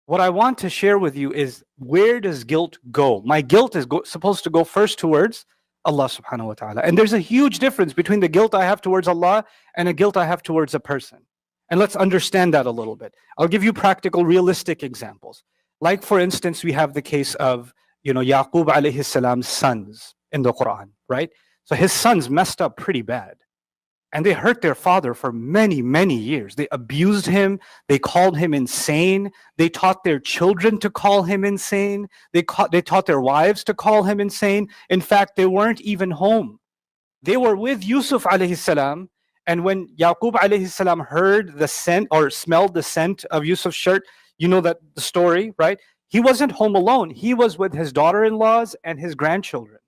What I want to share with you is, where does guilt go? My guilt is supposed to go first towards Allah subhanahu wa ta'ala. And there's a huge difference between the guilt I have towards Allah and a guilt I have towards a person. And let's understand that a little bit. I'll give you practical, realistic examples. Like, for instance, we have the case of, Yaqub alayhi salam's sons in the Quran, right? So his sons messed up pretty bad. And they hurt their father for many, many years. They abused him. They called him insane. They taught their children to call him insane. They taught their wives to call him insane. In fact, they weren't even home. They were with Yusuf alayhi salam. And when Yaqub alayhi salam heard the scent or smelled the scent of Yusuf's shirt, you know that the story, right? He wasn't home alone. He was with his daughter-in-laws and his grandchildren,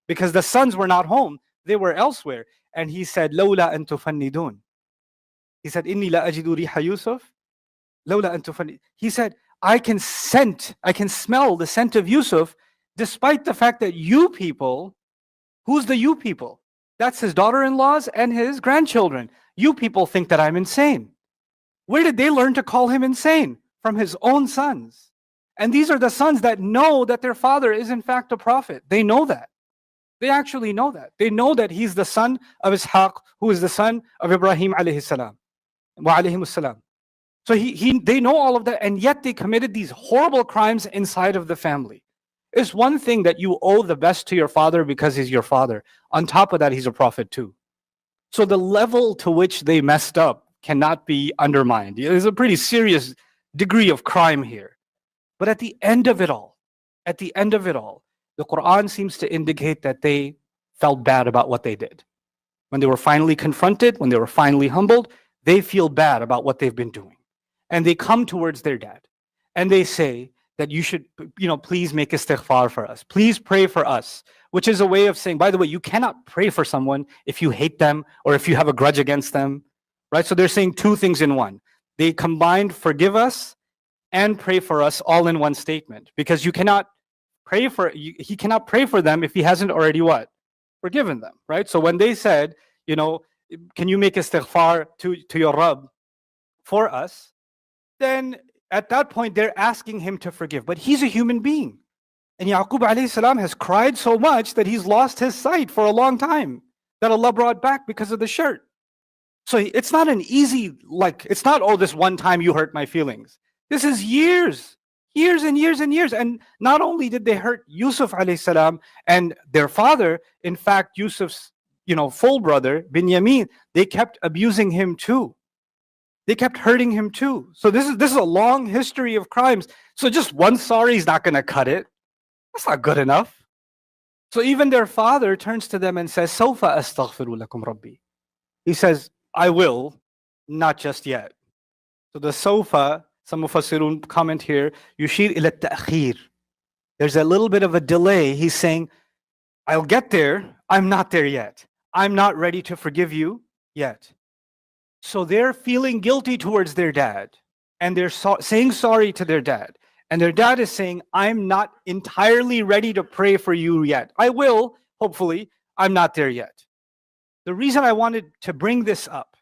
because the sons were not home. They were elsewhere. And he said, "Lawla an tufannidun." He said, "Inni la ajidu riha Yusuf. Lawla an tufannidun." He said, I can smell the scent of Yusuf, despite the fact that you people, who's the you people? That's his daughter-in-laws and his grandchildren. You people think that I'm insane. Where did they learn to call him insane? From his own sons. And these are the sons that know that their father is in fact a prophet. They know that. They actually know that. They know that he's the son of Ishaq, who is the son of Ibrahim alayhi salam. Wa alayhim salam. So they know all of that, and yet they committed these horrible crimes inside of the family. It's one thing that you owe the best to your father because he's your father. On top of that, he's a prophet too. So the level to which they messed up cannot be undermined. There's a pretty serious degree of crime here. But at the end of it all, the Quran seems to indicate that they felt bad about what they did. When they were finally confronted, when they were finally humbled, they feel bad about what they've been doing. And they come towards their dad and they say that you should, please make istighfar for us. Please pray for us, which is a way of saying, by the way, you cannot pray for someone if you hate them or if you have a grudge against them, right? So they're saying two things in one. They combined forgive us and pray for us all in one statement, because he cannot pray for them if he hasn't already what? Forgiven them, right? So when they said, can you make istighfar to your Rabb for us? Then at that point, they're asking him to forgive. But he's a human being. And Yaqub alayhi salam has cried so much that he's lost his sight for a long time, that Allah brought back because of the shirt. So it's not an easy, it's not, oh, this one time you hurt my feelings. This is years and years and years. And not only did they hurt Yusuf alayhi salam and their father, in fact, Yusuf's, full brother, Binyamin, they kept abusing him too. They kept hurting him too. So this is a long history of crimes. So just one sorry is not going to cut it. That's not good enough. So even their father turns to them and says, "Sawfa astaghfiru lakum Rabbi." He says, I will, not just yet. So the sawfa, some mufassirun comment here, yushir ila ta'khir. There's a little bit of a delay. He's saying, I'll get there. I'm not there yet. I'm not ready to forgive you yet. So they're feeling guilty towards their dad, and they're saying sorry to their dad. And their dad is saying, I'm not entirely ready to pray for you yet. I will, hopefully. I'm not there yet. The reason I wanted to bring this up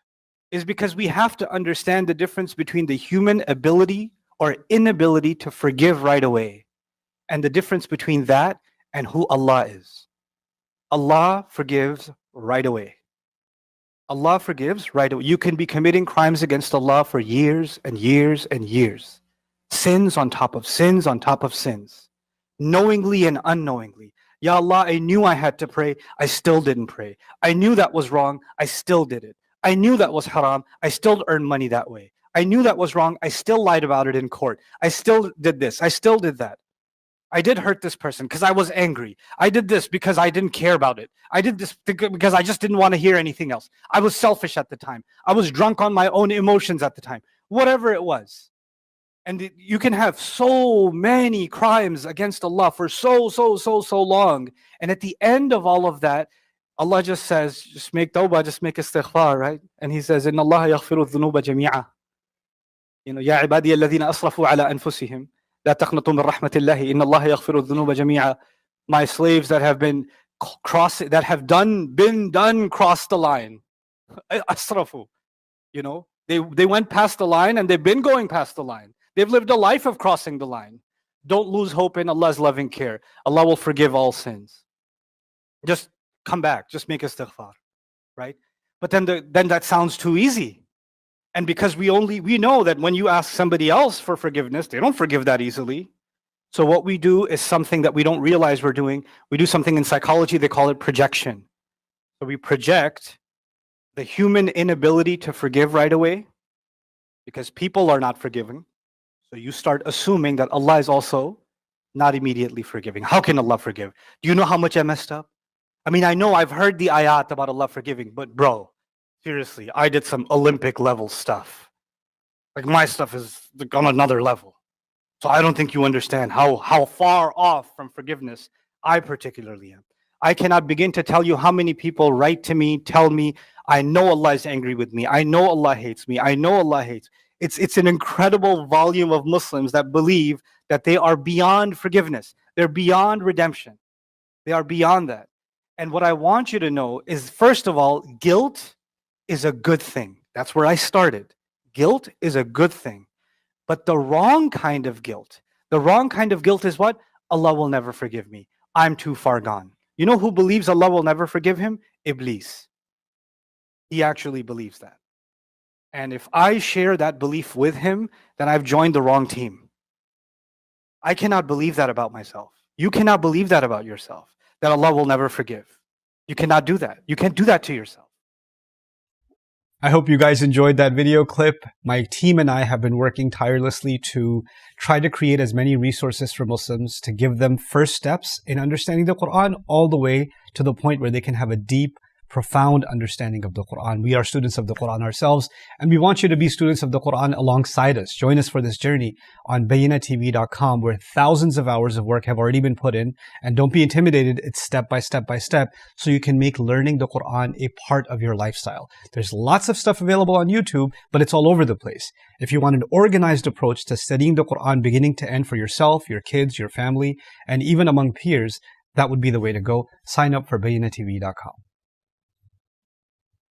is because we have to understand the difference between the human ability or inability to forgive right away, and the difference between that and who Allah is. Allah forgives right away. Allah forgives right away. You can be committing crimes against Allah for years and years and years. Sins on top of sins on top of sins. Knowingly and unknowingly. Ya Allah, I knew I had to pray. I still didn't pray. I knew that was wrong. I still did it. I knew that was haram. I still earned money that way. I knew that was wrong. I still lied about it in court. I still did this. I still did that. I did hurt this person because I was angry. I did this because I didn't care about it. I did this because I just didn't want to hear anything else. I was selfish at the time. I was drunk on my own emotions at the time. Whatever it was. And you can have so many crimes against Allah for so long. And at the end of all of that, Allah just says, just make tawbah, just make istighfar, right? And He says, Inna Allah yaghfiru dhunuba jami'a. Ya ibadiya alladhina asrafu ala anfusihim. لا تقنطوا من رحمة الله إن الله يغفر الذنوب جميعا. My slaves that have been crossed the line. أسرفوا. They went past the line, and they've been going past the line. They've lived a life of crossing the line. Don't lose hope in Allah's loving care. Allah will forgive all sins. Just come back. Just make istighfar, right? But then that sounds too easy. And because we know that when you ask somebody else for forgiveness, they don't forgive that easily. So what we do is something that we don't realize we're doing. We do something in psychology, they call it projection. So we project the human inability to forgive right away because people are not forgiving. So you start assuming that Allah is also not immediately forgiving. How can Allah forgive? Do you know how much I messed up? I mean, I know I've heard the ayat about Allah forgiving, but bro, seriously, I did some Olympic level stuff. Like my stuff is on another level. So I don't think you understand how far off from forgiveness I particularly am. I cannot begin to tell you how many people write to me, tell me, I know Allah is angry with me. I know Allah hates me. I know Allah hates. It's an incredible volume of Muslims that believe that they are beyond forgiveness. They're beyond redemption. They are beyond that. And what I want you to know is, first of all, guilt is a good thing. That's where I started. Guilt is a good thing. But the wrong kind of guilt is what? Allah will never forgive me. I'm too far gone. You know who believes Allah will never forgive him? Iblis. He actually believes that. And if I share that belief with him, then I've joined the wrong team. I cannot believe that about myself. You cannot believe that about yourself, that Allah will never forgive. You cannot do that. You can't do that to yourself. I hope you guys enjoyed that video clip. My team and I have been working tirelessly to try to create as many resources for Muslims to give them first steps in understanding the Quran all the way to the point where they can have a deep, profound understanding of the Quran. We are students of the Quran ourselves, and we want you to be students of the Quran alongside us. Join us for this journey on bayinatv.com, where thousands of hours of work have already been put in. And don't be intimidated, it's step by step by step, so you can make learning the Quran a part of your lifestyle. There's lots of stuff available on YouTube, but it's all over the place. If you want an organized approach to studying the Quran beginning to end for yourself, your kids, your family, and even among peers, that would be the way to go. Sign up for bayinatv.com.